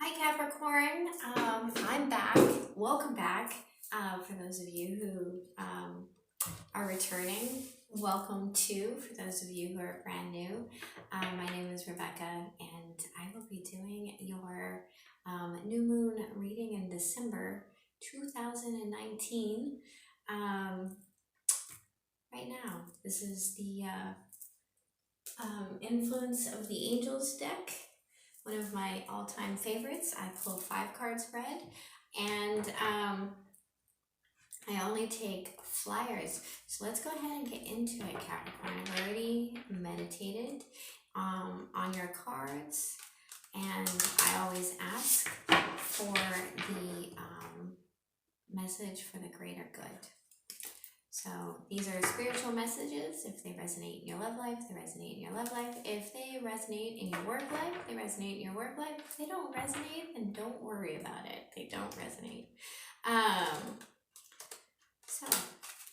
Hi Capricorn, I'm back. Welcome back. For those of you who are returning, welcome too. For those of you who are brand new, my name is Rebecca, and I will be doing your new moon reading in December 2019. Right now, this is the Influence of the Angels deck, one of my all-time favorites. I pull 5 card spread, and I only take flyers. So let's go ahead and get into it, Capricorn. I've already meditated on your cards, and I always ask for the message for the greater good. So these are spiritual messages. If they resonate in your love life, they resonate in your love life. If they resonate in your work life, they resonate in your work life. If they don't resonate, then don't worry about it. They don't resonate. So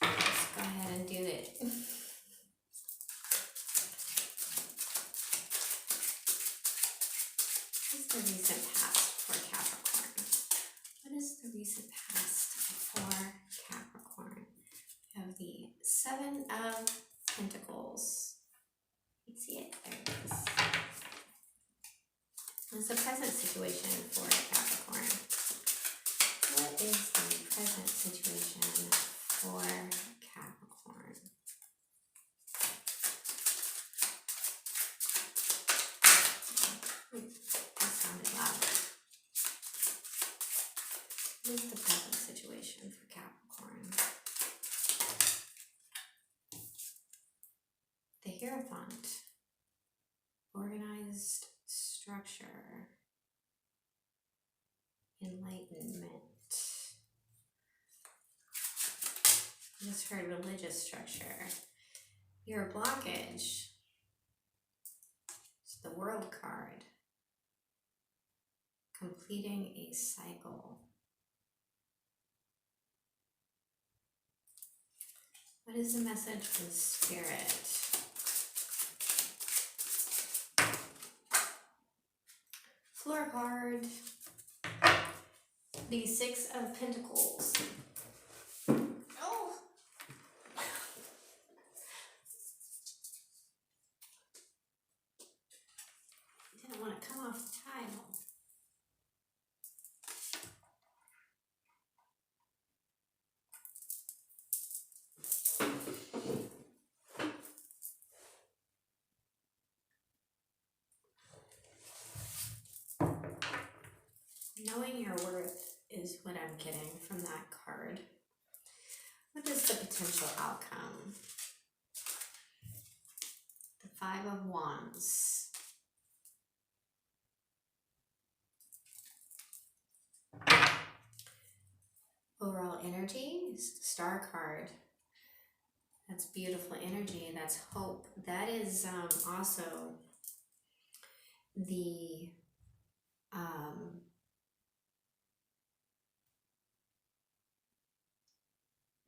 let's go ahead and do it. What is the recent past for Capricorn? What is the recent past for Capricorn? We have the 7 of Pentacles. You see it? There it is. What's the present situation for Capricorn? What is the present situation for Capricorn? That sounded loud. What is the present situation for Capricorn? The Hierophant. Organized structure. Enlightenment. I just heard religious structure. Your blockage. It's the World card. Completing a cycle. What is the message from Spirit? Floor card. The 6 of Pentacles. Oh! Didn't want to come off the tile. Knowing your worth is what I'm getting from that card. What is the potential outcome? The 5 of Wands. Overall energy is the Star card. That's beautiful energy. That's hope. That is also the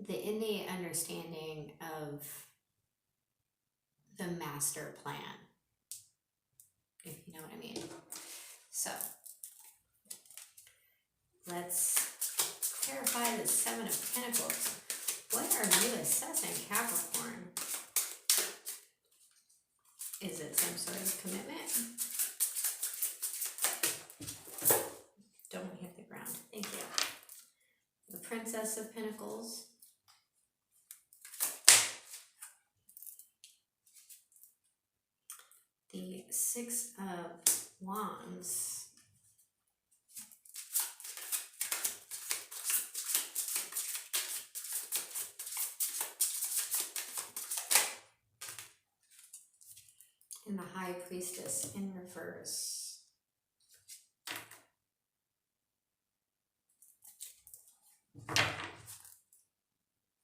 innate understanding of the master plan, if you know what I mean. So let's clarify the 7 of Pentacles. What are you assessing, Capricorn? Is it some sort of commitment? Don't hit the ground. Thank you. The Princess of Pentacles. The 6 of Wands. And the High Priestess in reverse.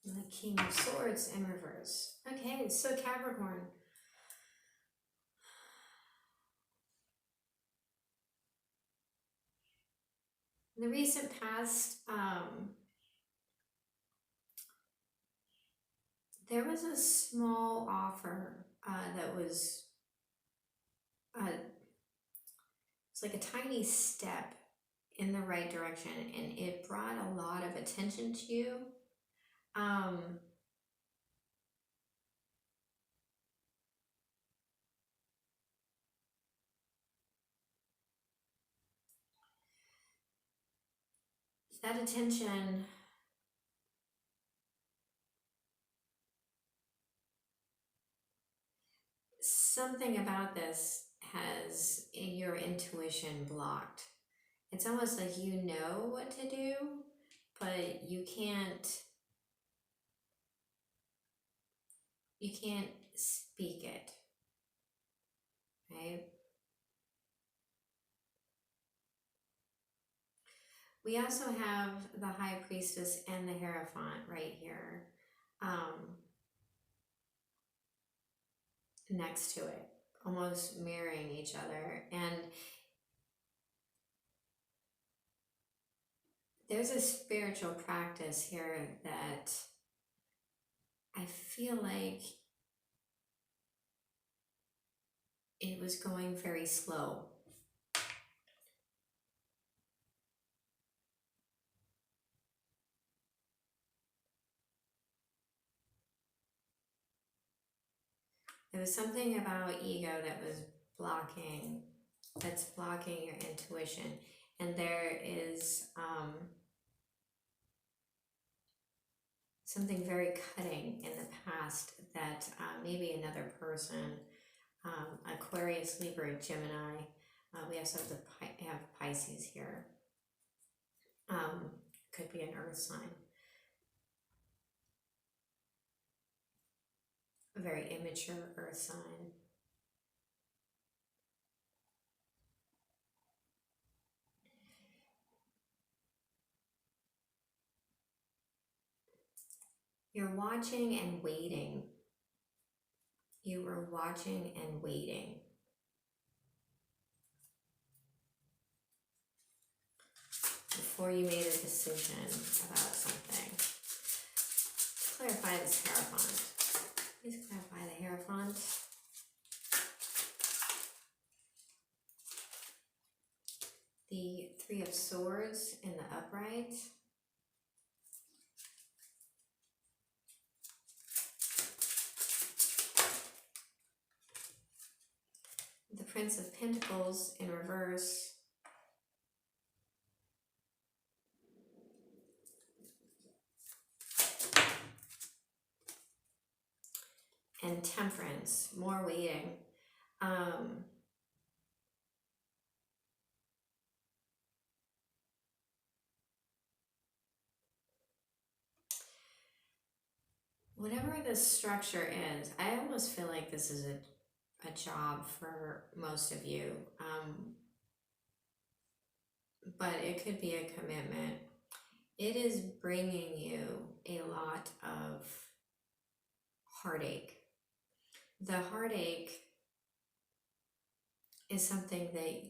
And the King of Swords in reverse. Okay, so Capricorn. In the recent past, there was a small offer that was it's like a tiny step in the right direction, and it brought a lot of attention to you. Um, that attention, something about this has your intuition blocked. It's almost like you know what to do, but you can't speak it, right? We also have the High Priestess and the Hierophant right here, next to it, almost mirroring each other. And there's a spiritual practice here that I feel like it was going very slow. There was something about ego that's blocking your intuition. And there is something very cutting in the past that maybe another person, Aquarius, Libra, Gemini, we also have Pisces here, could be an earth sign, a very immature earth sign. You're watching and waiting. You were watching and waiting. Before you made a decision about something. Let's clarify this Hierophant. Please clarify the Hierophant. The Three of Swords in the upright. The Prince of Pentacles in reverse. And Temperance, more waiting. Whatever the structure is, I almost feel like this is a job for most of you. But it could be a commitment. It is bringing you a lot of heartache. The heartache is something that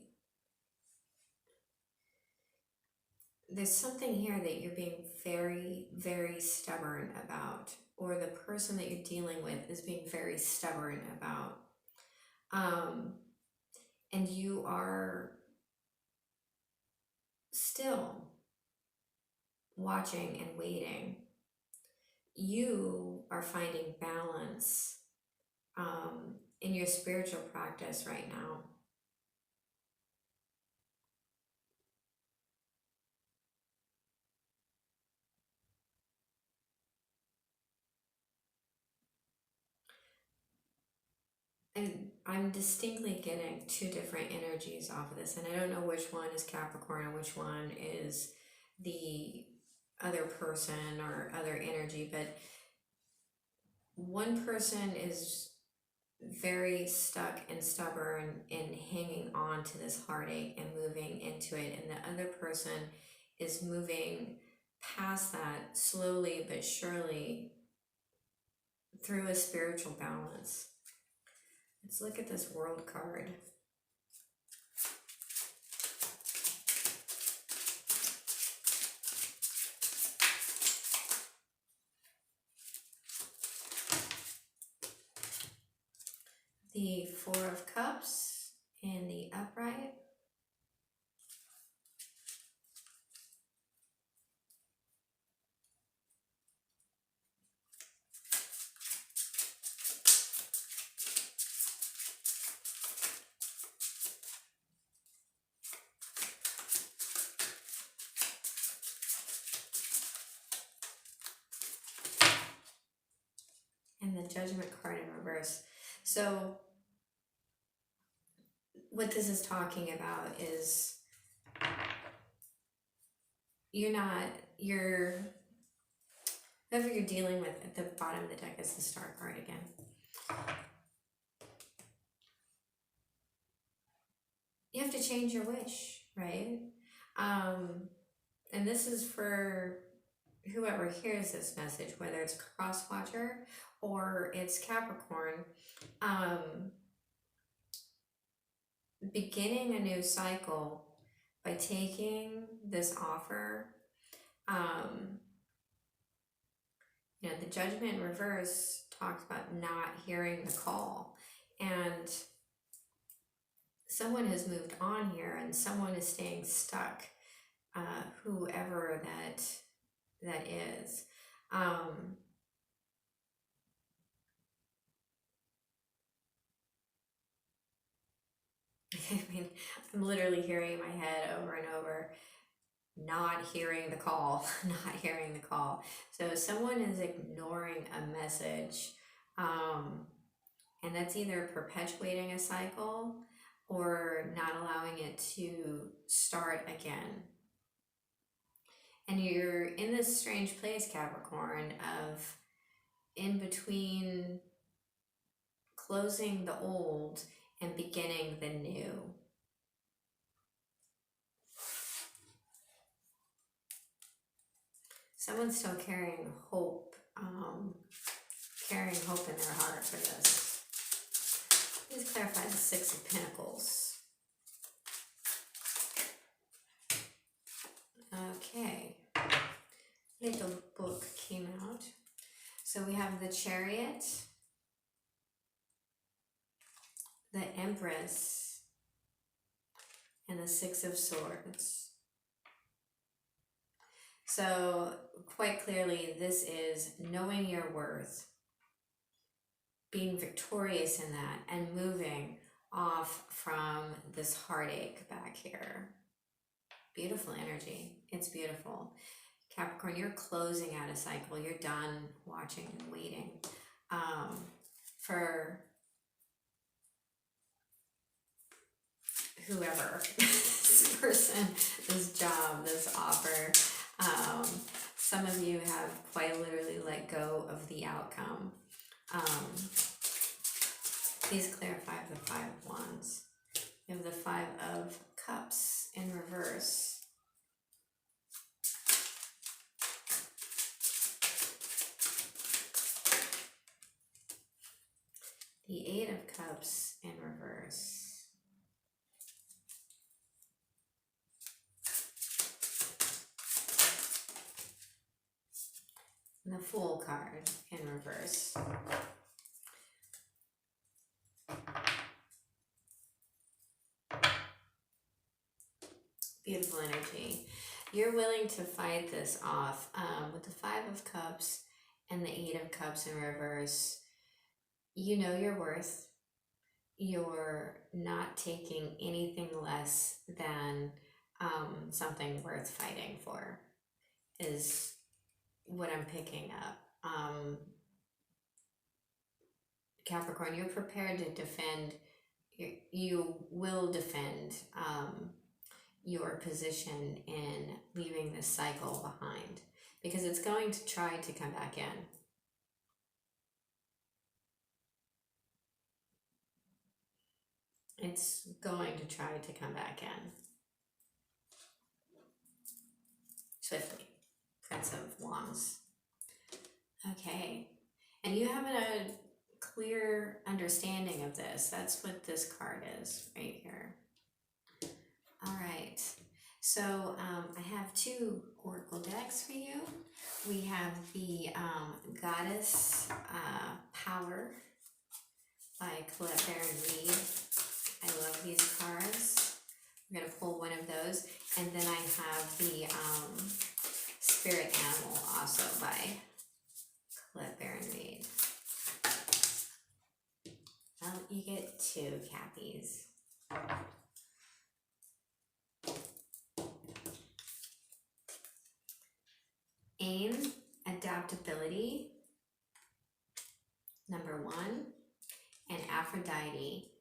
there's something here that you're being very, very stubborn about, or the person that you're dealing with is being very stubborn about. And you are still watching and waiting. You are finding balance in your spiritual practice right now. And I'm distinctly getting two different energies off of this, and I don't know which one is Capricorn and which one is the other person or other energy, but one person is very stuck and stubborn and hanging on to this heartache and moving into it, and the other person is moving past that slowly but surely through a spiritual balance. Let's look at this World card. The Four of Cups in the upright. So what this is talking about is whoever you're dealing with. At the bottom of the deck is the Star card again. You have to change your wish, right? And this is for whoever hears this message, whether it's cross watcher or it's Capricorn. Beginning a new cycle by taking this offer. The Judgment in reverse talks about not hearing the call, and someone has moved on here and someone is staying stuck, whoever that is. I mean, I'm literally hearing in my head over and over, not hearing the call, not hearing the call. So someone is ignoring a message, and that's either perpetuating a cycle or not allowing it to start again. And you're in this strange place, Capricorn, of in between closing the old and beginning the new. Someone's still carrying hope in their heart for this. Please clarify the Six of Pentacles. Okay. I think the book came out. So we have the Chariot, the Empress, and the Six of Swords. So quite clearly, this is knowing your worth, being victorious in that, and moving off from this heartache back here. Beautiful energy. It's beautiful. Capricorn, you're closing out a cycle. You're done watching and waiting. For whoever, this person, this job, this offer, some of you have quite literally let go of the outcome. Please clarify the Five of Wands. You have the Five of Cups in reverse. The Eight of Cups in reverse. And the Fool card in reverse. Beautiful energy. You're willing to fight this off with the Five of Cups and the Eight of Cups in reverse. You know your worth. You're not taking anything less than something worth fighting for, is what I'm picking up. Capricorn, you're prepared to defend. You will defend your position in leaving this cycle behind, because it's going to try to come back in. It's going to try to come back in. Swiftly. Prince of Wands. Okay. And you have a clear understanding of this. That's what this card is right here. All right. So I have two oracle decks for you. We have the Goddess Power by Colette Baron Reed. I love these cards. I'm going to pull one of those. And then I have the Spirit Animal also by Colette Baron Reed. Well, you get two Cappies. Aim, adaptability, number one, and Aphrodite,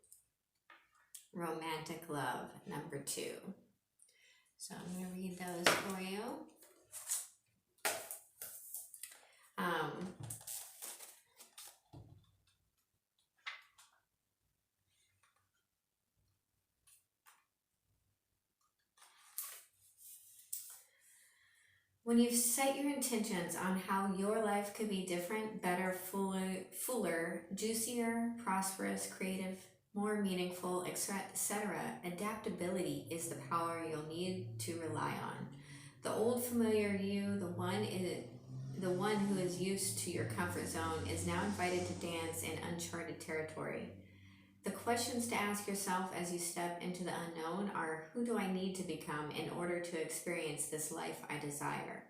romantic love, number 2. So I'm going to read those for you. When you've set your intentions on how your life could be different, better, fuller, juicier, prosperous, creative, more meaningful, etc., adaptability is the power you'll need to rely on. The old familiar you, the one who is used to your comfort zone, is now invited to dance in uncharted territory. The questions to ask yourself as you step into the unknown are, who do I need to become in order to experience this life I desire?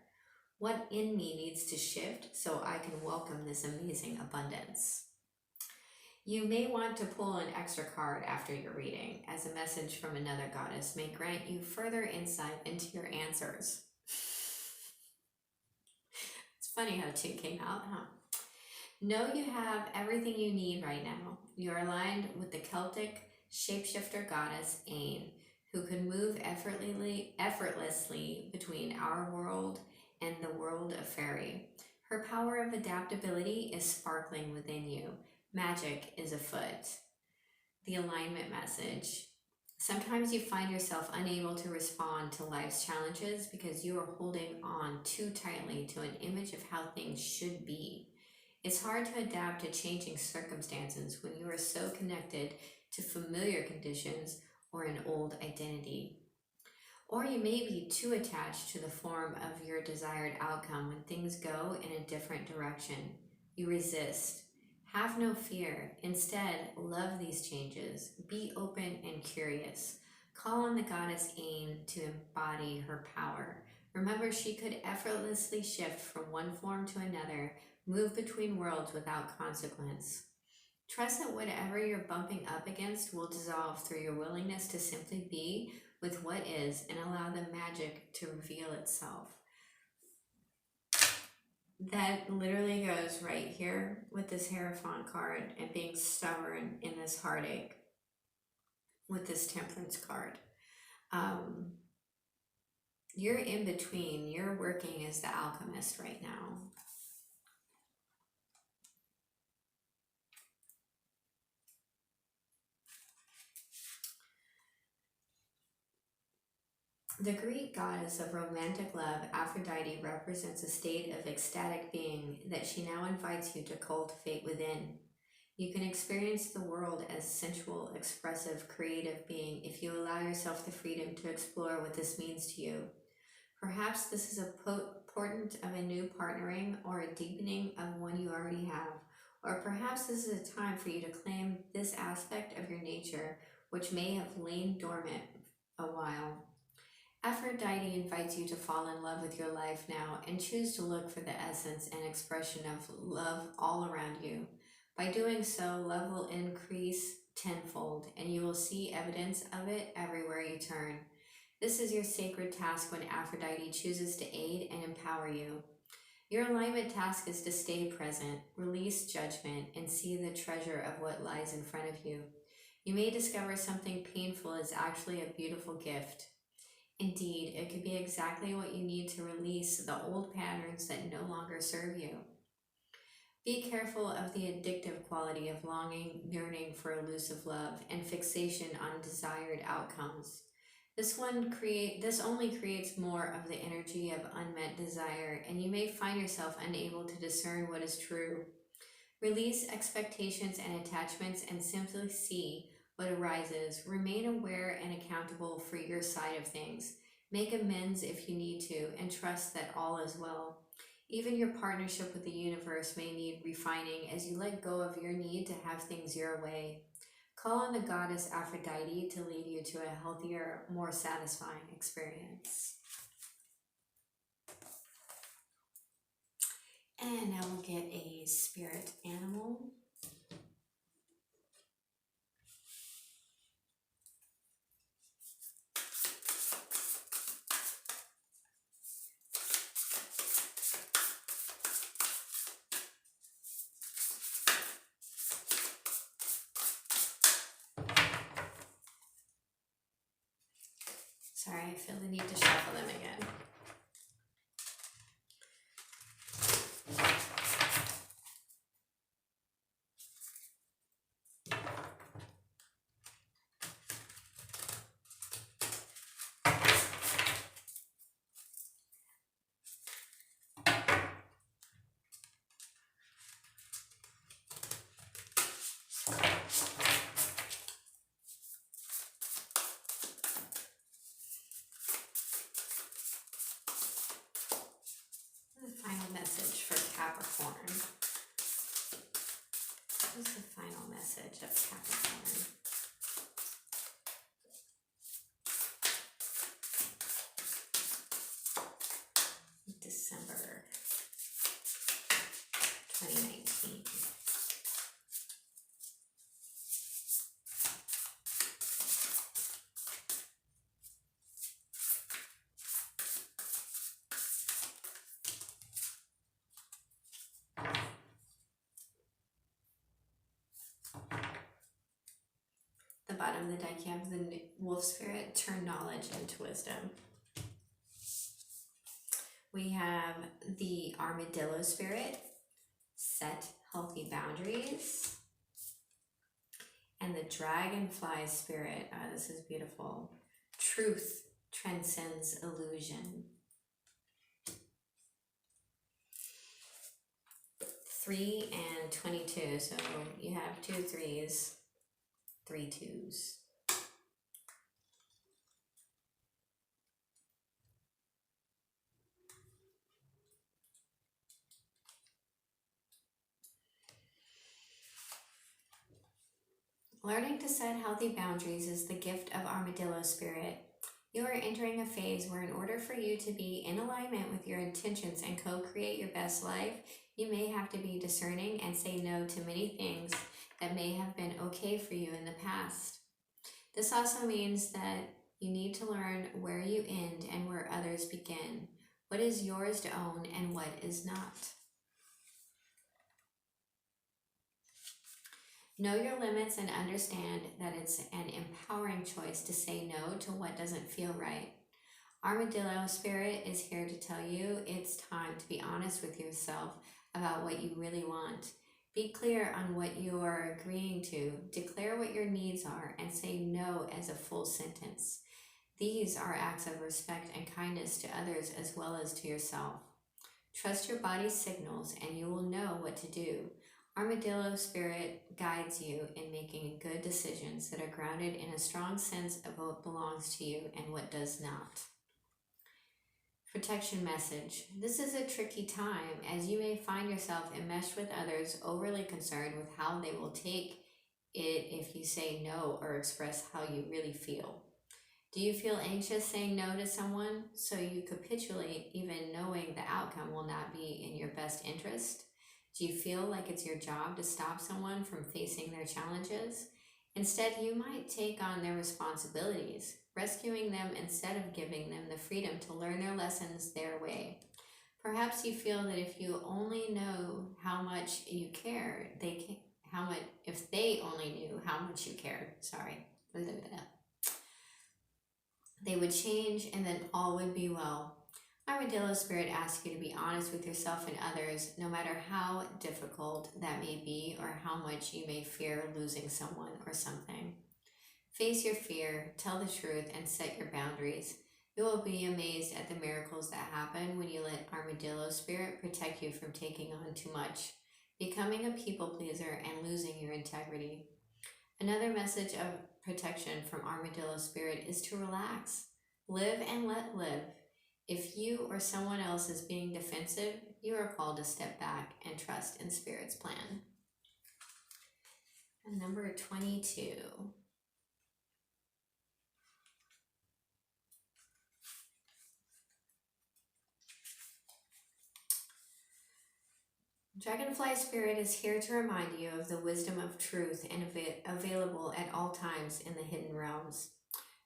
What in me needs to shift so I can welcome this amazing abundance? You may want to pull an extra card after your reading, as a message from another goddess may grant you further insight into your answers. It's funny how 2 came out, huh? Know you have everything you need right now. You are aligned with the Celtic shapeshifter goddess Ain, who can move effortlessly between our world and the world of fairy. Her power of adaptability is sparkling within you. Magic is afoot. The alignment message. Sometimes you find yourself unable to respond to life's challenges because you are holding on too tightly to an image of how things should be. It's hard to adapt to changing circumstances when you are so connected to familiar conditions or an old identity. Or you may be too attached to the form of your desired outcome when things go in a different direction. You resist. Have no fear. Instead, love these changes. Be open and curious. Call on the goddess Ain to embody her power. Remember, she could effortlessly shift from one form to another, move between worlds without consequence. Trust that whatever you're bumping up against will dissolve through your willingness to simply be with what is and allow the magic to reveal itself. That literally goes right here with this Hierophant card and being stubborn in this heartache with this Temperance card. You're in between. You're working as the alchemist right now. The Greek goddess of romantic love, Aphrodite, represents a state of ecstatic being that she now invites you to cultivate within. You can experience the world as sensual, expressive, creative being if you allow yourself the freedom to explore what this means to you. Perhaps this is a portent of a new partnering or a deepening of one you already have, or perhaps this is a time for you to claim this aspect of your nature, which may have lain dormant a while. Aphrodite invites you to fall in love with your life now and choose to look for the essence and expression of love all around you. By doing so, love will increase tenfold, and you will see evidence of it everywhere you turn. This is your sacred task when Aphrodite chooses to aid and empower you. Your alignment task is to stay present, release judgment, and see the treasure of what lies in front of you. You may discover something painful is actually a beautiful gift. Indeed, it could be exactly what you need to release the old patterns that no longer serve you. Be careful of the addictive quality of longing, yearning for elusive love, and fixation on desired outcomes. This only creates more of the energy of unmet desire, and you may find yourself unable to discern what is true. Release expectations and attachments and simply see what arises. Remain aware and accountable for your side of things. Make amends if you need to, and trust that all is well. Even your partnership with the universe may need refining as you let go of your need to have things your way. Call on the goddess Aphrodite to lead you to a healthier, more satisfying experience. And now we'll get a spirit animal. Sorry, I feel the need to shuffle them again. Final message for Capricorn. What is the final message of Capricorn? December 2019. The bottom of the deck, you have the wolf spirit, turn knowledge into wisdom. We have the armadillo spirit, set healthy boundaries. And the dragonfly spirit, this is beautiful. Truth transcends illusion. 3 and 22, so you have 2 3s, 3 2s. Learning to set healthy boundaries is the gift of armadillo spirit. You are entering a phase where in order for you to be in alignment with your intentions and co-create your best life, you may have to be discerning and say no to many things that may have been okay for you in the past. This also means that you need to learn where you end and where others begin, what is yours to own and what is not. Know your limits and understand that it's an empowering choice to say no to what doesn't feel right. Armadillo spirit is here to tell you it's time to be honest with yourself about what you really want. Be clear on what you are agreeing to, declare what your needs are, and say no as a full sentence. These are acts of respect and kindness to others as well as to yourself. Trust your body's signals and you will know what to do. Armadillo spirit guides you in making good decisions that are grounded in a strong sense of what belongs to you and what does not. Protection message. This is a tricky time as you may find yourself enmeshed with others overly concerned with how they will take it if you say no or express how you really feel. Do you feel anxious saying no to someone so you capitulate even knowing the outcome will not be in your best interest? Do you feel like it's your job to stop someone from facing their challenges? Instead, you might take on their responsibilities, rescuing them instead of giving them the freedom to learn their lessons their way. Perhaps you feel that if you only know how much you care, if they only knew how much you cared, they would change and then all would be well. Armadillo spirit asks you to be honest with yourself and others, no matter how difficult that may be or how much you may fear losing someone or something. Face your fear, tell the truth, and set your boundaries. You will be amazed at the miracles that happen when you let Armadillo spirit protect you from taking on too much, becoming a people pleaser, and losing your integrity. Another message of protection from Armadillo spirit is to relax. Live and let live. If you or someone else is being defensive, you are called to step back and trust in Spirit's plan. And number 22. Dragonfly Spirit is here to remind you of the wisdom of truth and available at all times in the hidden realms.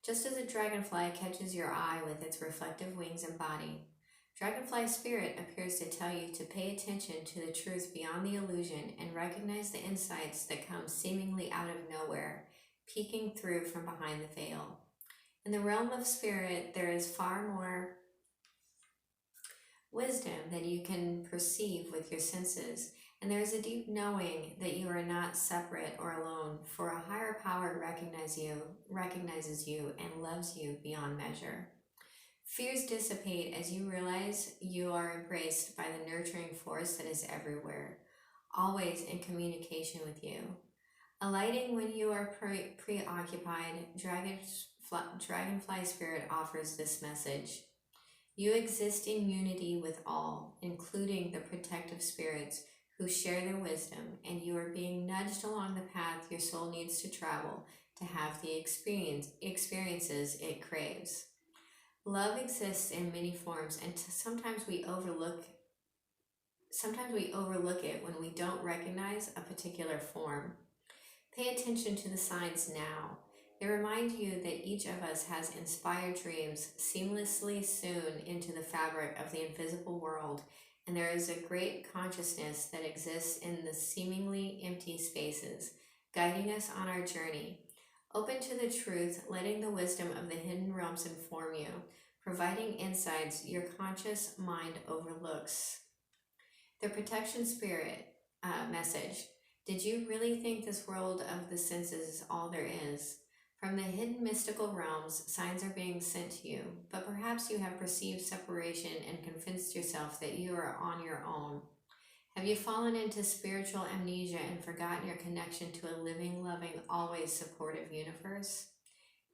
Just as a dragonfly catches your eye with its reflective wings and body, Dragonfly Spirit appears to tell you to pay attention to the truth beyond the illusion and recognize the insights that come seemingly out of nowhere, peeking through from behind the veil. In the realm of spirit, there is far more wisdom than you can perceive with your senses, and there is a deep knowing that you are not separate or alone, for a higher power recognizes you and loves you beyond measure. Fears dissipate as you realize you are embraced by the nurturing force that is everywhere, always in communication with you. Alighting when you are preoccupied, Dragonfly Spirit offers this message. You exist in unity with all, including the protective spirits who share their wisdom, and you are being nudged along the path your soul needs to travel to have the experiences it craves. Love exists in many forms, and sometimes we overlook it when we don't recognize a particular form. Pay attention to the signs now. They remind you that each of us has inspired dreams seamlessly sewn into the fabric of the invisible world, and there is a great consciousness that exists in the seemingly empty spaces, guiding us on our journey. Open to the truth, letting the wisdom of the hidden realms inform you, providing insights your conscious mind overlooks. The protection spirit message. Did you really think this world of the senses is all there is? From the hidden mystical realms, signs are being sent to you, but perhaps you have perceived separation and convinced yourself that you are on your own. Have you fallen into spiritual amnesia and forgotten your connection to a living, loving, always supportive universe?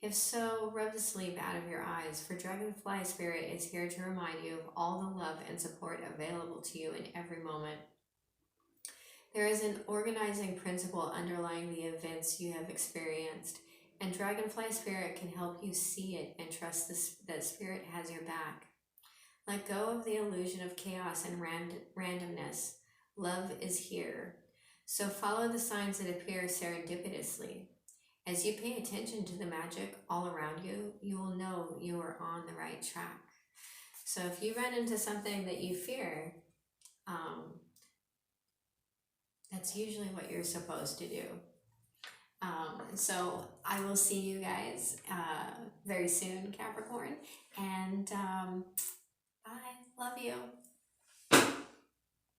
If so, rub the sleep out of your eyes, for Dragonfly Spirit is here to remind you of all the love and support available to you in every moment. There is an organizing principle underlying the events you have experienced, and Dragonfly Spirit can help you see it and trust that Spirit has your back. Let go of the illusion of chaos and randomness. Love is here. So follow the signs that appear serendipitously. As you pay attention to the magic all around you, you will know you are on the right track. So if you run into something that you fear, that's usually what you're supposed to do. So I will see you guys very soon, Capricorn. And bye. Love you.